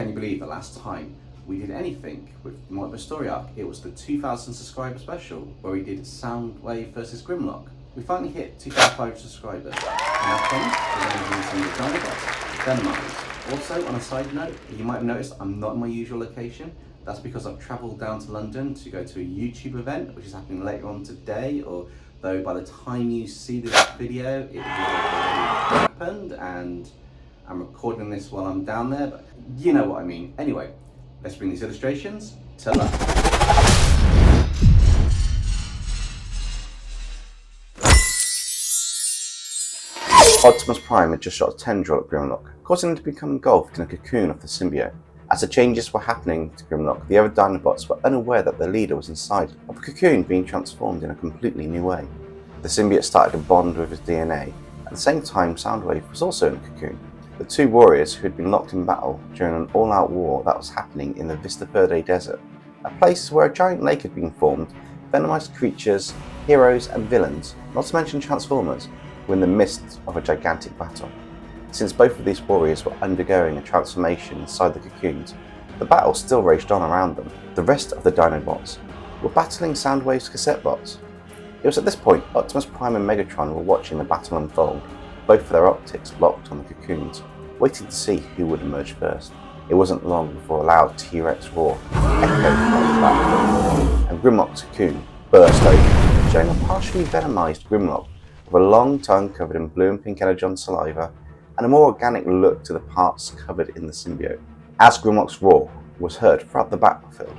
Can you believe the last time we did anything with the story arc? It was the 2000 subscriber special where we did SOUNDWAVE versus Grimlock. We finally hit 2,500 subscribers, and I promise we're going to do some DINOBOTS VENOMIZed. Also, on a side note, you might have noticed I'm not in my usual location. That's because I've travelled down to London to go to a YouTube event, which is happening later on today, although by the time you see this video, it will have already happened, and I'm recording this while I'm down there, but you know what I mean. Anyway, let's bring these illustrations to life. Optimus Prime had just shot a tendril at Grimlock, causing him to become engulfed in a cocoon of the symbiote. As the changes were happening to Grimlock, the other Dinobots were unaware that their leader was inside of a cocoon being transformed in a completely new way. The symbiote started to bond with his DNA. At the same time, SOUNDWAVE was also in a cocoon. The two warriors who had been locked in battle during an all-out war that was happening in the Vista Verde Desert, a place where a giant lake had been formed, venomized creatures, heroes and villains, not to mention Transformers, were in the midst of a gigantic battle. Since both of these warriors were undergoing a transformation inside the cocoons, the battle still raged on around them. The rest of the Dinobots were battling SOUNDWAVE's cassette bots. It was at this point Optimus Prime and Megatron were watching the battle unfold, both of their optics locked on the cocoons, waiting to see who would emerge first. It wasn't long before a loud T-Rex roar echoed from the battlefield, and Grimlock's cocoon burst open, showing a partially venomized Grimlock with a long tongue covered in blue and pink energon saliva, and a more organic look to the parts covered in the symbiote. As Grimlock's roar was heard throughout the battlefield,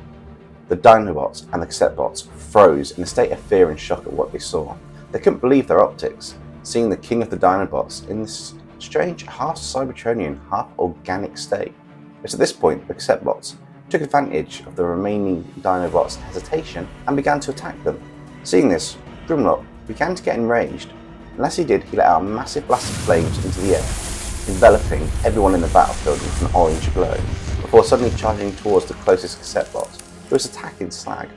the Dinobots and the cassette bots froze in a state of fear and shock at what they saw. They couldn't believe their optics, seeing the king of the Dinobots in this strange half Cybertronian, half organic state. It's at this point the cassette bots took advantage of the remaining Dinobots' hesitation and began to attack them. Seeing this, Grimlock began to get enraged, and as he did, he let out a massive blast of flames into the air, enveloping everyone in the battlefield with an orange glow, before suddenly charging towards the closest cassette bot, who was attacking Slag.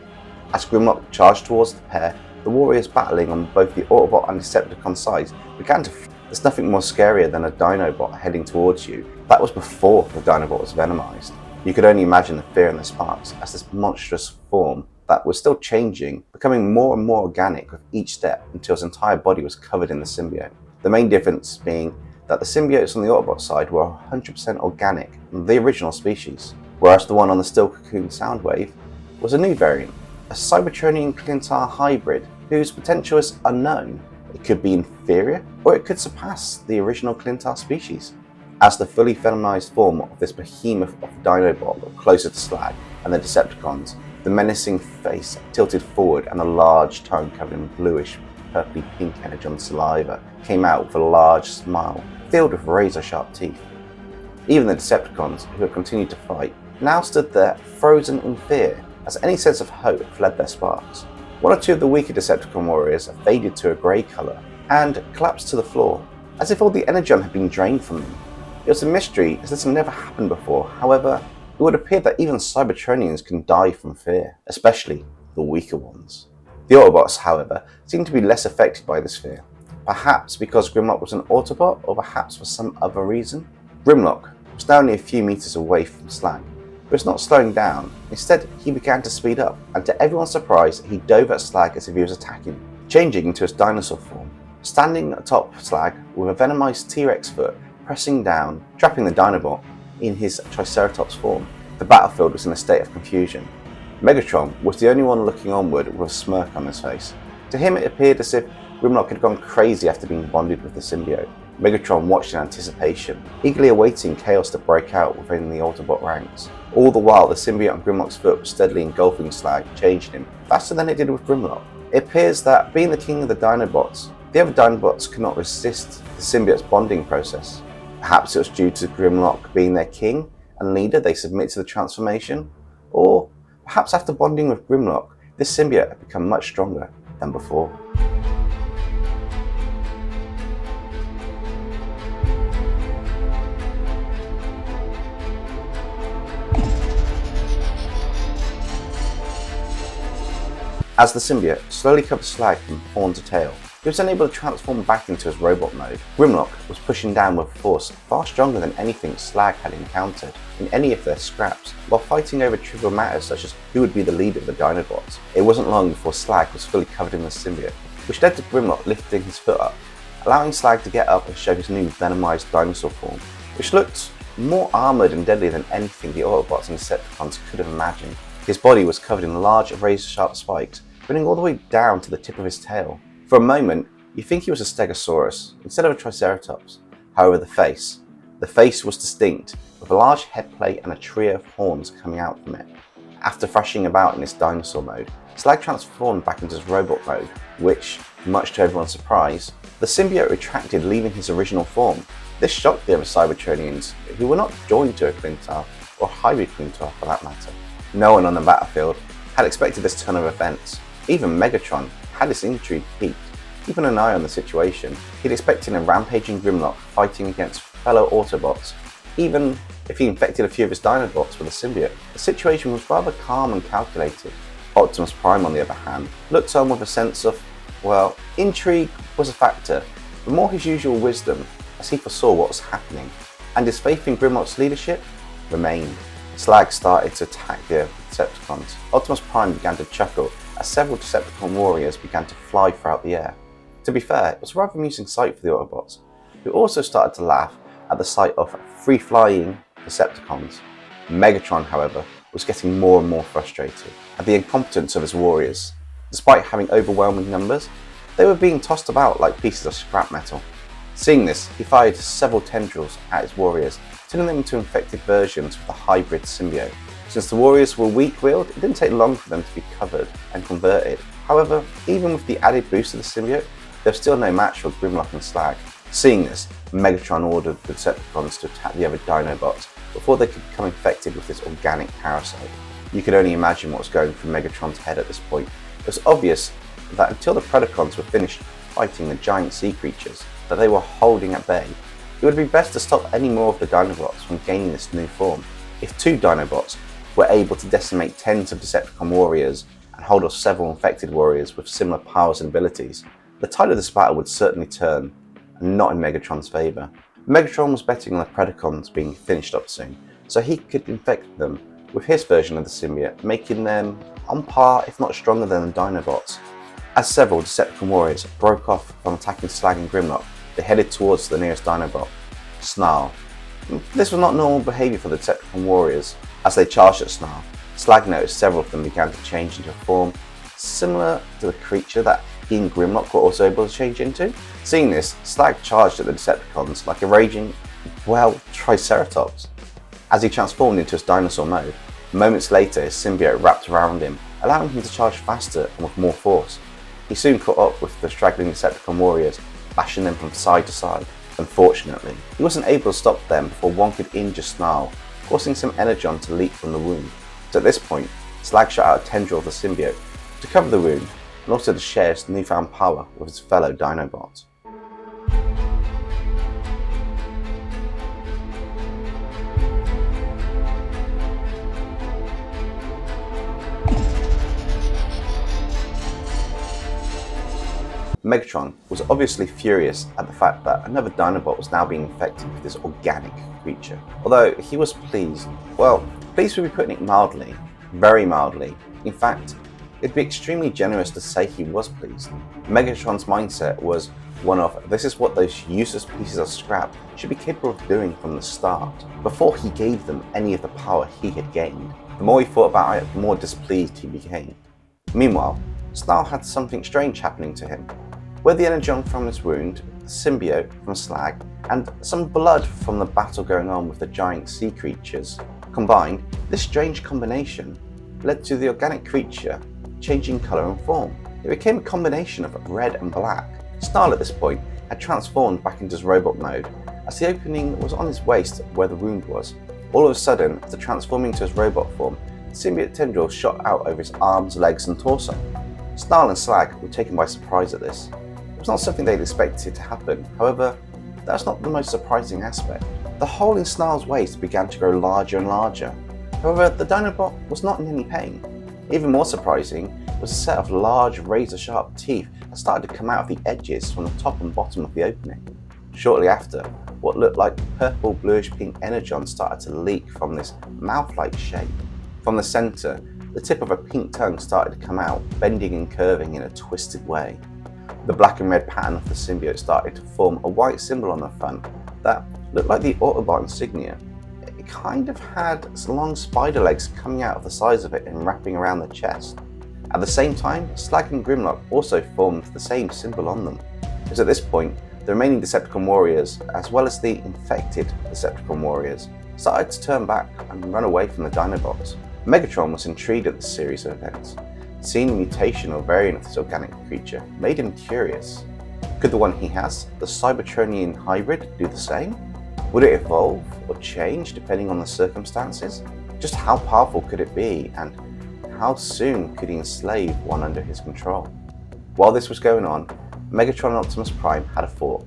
As Grimlock charged towards the pair, the warriors battling on both the Autobot and Decepticon sides began to There's nothing more scarier than a Dinobot heading towards you. That was before the Dinobot was venomized. You could only imagine the fear and the sparks as this monstrous form that was still changing, becoming more and more organic with each step until his entire body was covered in the symbiote. The main difference being that the symbiotes on the Autobot side were 100% organic, the original species, whereas the one on the still cocoon SOUNDWAVE was a new variant, a Cybertronian klyntar hybrid whose potential is unknown. It could be inferior, or it could surpass the original klyntar species. As the fully venomized form of this behemoth of Dinobot got closer to Slag and the Decepticons, the menacing face tilted forward and a large tongue covered in bluish, purpley pink energon saliva came out with a large smile, filled with razor-sharp teeth. Even the Decepticons, who had continued to fight, now stood there frozen in fear, as any sense of hope fled their sparks. One or two of the weaker Decepticon warriors faded to a grey colour and collapsed to the floor, as if all the energon had been drained from them. It was a mystery, as this had never happened before. However, it would appear that even Cybertronians can die from fear, especially the weaker ones. The Autobots, however, seemed to be less affected by this fear. Perhaps because Grimlock was an Autobot, or perhaps for some other reason. Grimlock was now only a few meters away from Slag, but was not slowing down. Instead, he began to speed up, and to everyone's surprise, he dove at Slag as if he was attacking, changing into his dinosaur form, standing atop Slag with a venomized T-Rex foot, pressing down, trapping the Dinobot in his Triceratops form. The battlefield was in a state of confusion. Megatron was the only one looking onward with a smirk on his face. To him it appeared as if Grimlock had gone crazy after being bonded with the symbiote. Megatron watched in anticipation, eagerly awaiting chaos to break out within the Autobot ranks. All the while, the symbiote on Grimlock's foot was steadily engulfing Slag, changing him faster than it did with Grimlock. It appears that, being the king of the Dinobots, the other Dinobots could not resist the symbiote's bonding process. Perhaps it was due to Grimlock being their king and leader they submit to the transformation, or perhaps after bonding with Grimlock, this symbiote had become much stronger than before. As the symbiote slowly covered Slag from horn to tail, He was unable to transform back into his robot mode. Grimlock was pushing down with a force far stronger than anything Slag had encountered in any of their scraps, while fighting over trivial matters such as who would be the leader of the Dinobots. It wasn't long before Slag was fully covered in the symbiote, which led to Grimlock lifting his foot up, allowing Slag to get up and show his new venomized dinosaur form, which looked more armoured and deadly than anything the Autobots and Decepticons could have imagined. His body was covered in large razor-sharp spikes, running all the way down to the tip of his tail. For a moment, you think he was a Stegosaurus instead of a Triceratops. However, the face was distinct, with a large headplate and a trio of horns coming out from it. After thrashing about in his dinosaur mode, Slag transformed back into his robot mode, which, much to everyone's surprise, the symbiote retracted, leaving his original form. This shocked the other Cybertronians, who were not joined to a klyntar, or hybrid klyntar for that matter. No one on the battlefield had expected this turn of events. Even Megatron had his intrigue peaked. Keeping an eye on the situation, he'd expected a rampaging Grimlock fighting against fellow Autobots. Even if he infected a few of his Dinobots with a symbiote, the situation was rather calm and calculated. Optimus Prime, on the other hand, looked on with a sense of, well, intrigue was a factor, but more his usual wisdom, as he foresaw what was happening, and his faith in Grimlock's leadership remained. Slag started to attack the Decepticons. Optimus Prime began to chuckle as several Decepticon warriors began to fly throughout the air. To be fair, it was a rather amusing sight for the Autobots, who also started to laugh at the sight of free-flying Decepticons. Megatron, however, was getting more and more frustrated at the incompetence of his warriors. Despite having overwhelming numbers, they were being tossed about like pieces of scrap metal. Seeing this, he fired several tendrils at his warriors, turning them into infected versions of the hybrid symbiote. Since the warriors were weak-willed, it didn't take long for them to be covered and converted. However, even with the added boost of the symbiote, there was still no match for Grimlock and Slag. Seeing this, Megatron ordered the Decepticons to attack the other Dinobots before they could become infected with this organic parasite. You could only imagine what was going through Megatron's head at this point. It was obvious that until the Predacons were finished fighting the giant sea creatures that they were holding at bay, it would be best to stop any more of the Dinobots from gaining this new form. If two Dinobots were able to decimate tens of Decepticon warriors and hold off several infected warriors with similar powers and abilities, the tide of this battle would certainly turn, and not in Megatron's favour. Megatron was betting on the Predacons being finished up soon, so he could infect them with his version of the symbiote, making them on par, if not stronger than the Dinobots. As several Decepticon warriors broke off from attacking Slag and Grimlock, they headed towards the nearest Dinobot, Snarl. This was not normal behaviour for the Decepticon warriors. As they charged at Snarl, Slag noticed several of them began to change into a form similar to the creature that he and Grimlock were also able to change into. Seeing this, Slag charged at the Decepticons like a raging, well, Triceratops. As he transformed into his dinosaur mode, moments later his symbiote wrapped around him, allowing him to charge faster and with more force. He soon caught up with the straggling Decepticon warriors, bashing them from side to side. Unfortunately, he wasn't able to stop them before one could injure Snarl, causing some energon to leak from the wound. So at this point, Slag shot out a tendril of the symbiote to cover the wound and also to share his newfound power with his fellow Dinobots. Megatron was obviously furious at the fact that another Dinobot was now being infected with this organic creature. Although he was pleased, well, pleased would be putting it mildly, very mildly. In fact, it'd be extremely generous to say he was pleased. Megatron's mindset was one of, this is what those useless pieces of scrap should be capable of doing from the start, before he gave them any of the power he had gained. The more he thought about it, the more displeased he became. Meanwhile, Snarl had something strange happening to him. With the energon from his wound, the symbiote from Slag, and some blood from the battle going on with the giant sea creatures, combined, this strange combination led to the organic creature changing colour and form. It became a combination of red and black. Snarl at this point had transformed back into his robot mode, as the opening was on his waist where the wound was. All of a sudden, after transforming to his robot form, the symbiote tendril shot out over his arms, legs and torso. Snarl and Slag were taken by surprise at this. It was not something they'd expected to happen, however, that's not the most surprising aspect. The hole in Snarl's waist began to grow larger and larger. However, the Dinobot was not in any pain. Even more surprising, was a set of large razor-sharp teeth that started to come out of the edges from the top and bottom of the opening. Shortly after, what looked like purple bluish-pink energon started to leak from this mouth-like shape. From the centre, the tip of a pink tongue started to come out, bending and curving in a twisted way. The black and red pattern of the symbiote started to form a white symbol on the front that looked like the Autobot insignia. It kind of had long spider legs coming out of the sides of it and wrapping around the chest. At the same time, Slag and Grimlock also formed the same symbol on them. It was at this point the remaining Decepticon warriors, as well as the infected Decepticon warriors, started to turn back and run away from the Dinobots. Megatron was intrigued at this series of events. Seeing the mutation or variant of this organic creature made him curious. Could the one he has, the Cybertronian hybrid, do the same? Would it evolve or change depending on the circumstances? Just how powerful could it be, and how soon could he enslave one under his control? While this was going on, Megatron and Optimus Prime had a thought.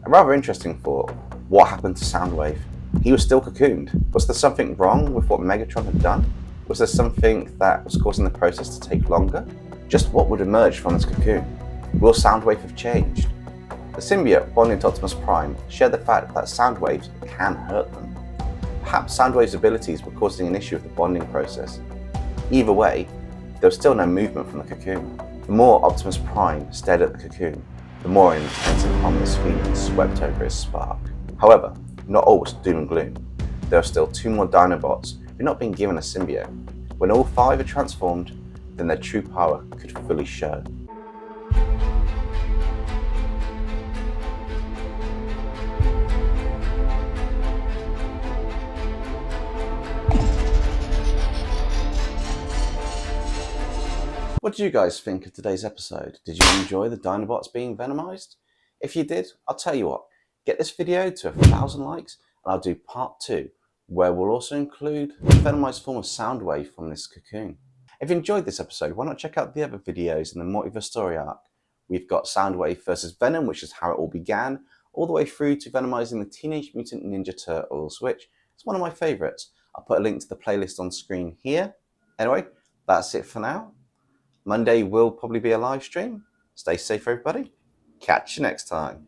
A rather interesting thought. What happened to Soundwave? He was still cocooned. Was there something wrong with what Megatron had done? Was there something that was causing the process to take longer? Just what would emerge from this cocoon? Will Soundwave have changed? The symbiote bonding to Optimus Prime shared the fact that Soundwaves can hurt them. Perhaps Soundwave's abilities were causing an issue with the bonding process. Either way, there was still no movement from the cocoon. The more Optimus Prime stared at the cocoon, the more intense and ominous feeling swept over his spark. However, not all was doom and gloom. There are still 2 more Dinobots who had not been given a symbiote. When all 5 are transformed, then their true power could fully show. What did you guys think of today's episode? Did you enjoy the Dinobots being venomized? If you did, I'll tell you what, get this video to 1,000 likes and I'll do part 2, where we'll also include the venomized form of Soundwave from this cocoon. If you enjoyed this episode, why not check out the other videos in the Multiverse story arc? We've got Soundwave versus Venom, which is how it all began, all the way through to venomizing the Teenage Mutant Ninja Turtles, which is one of my favourites. I'll put a link to the playlist on screen here. Anyway, that's it for now. Monday will probably be a live stream. Stay safe, everybody. Catch you next time.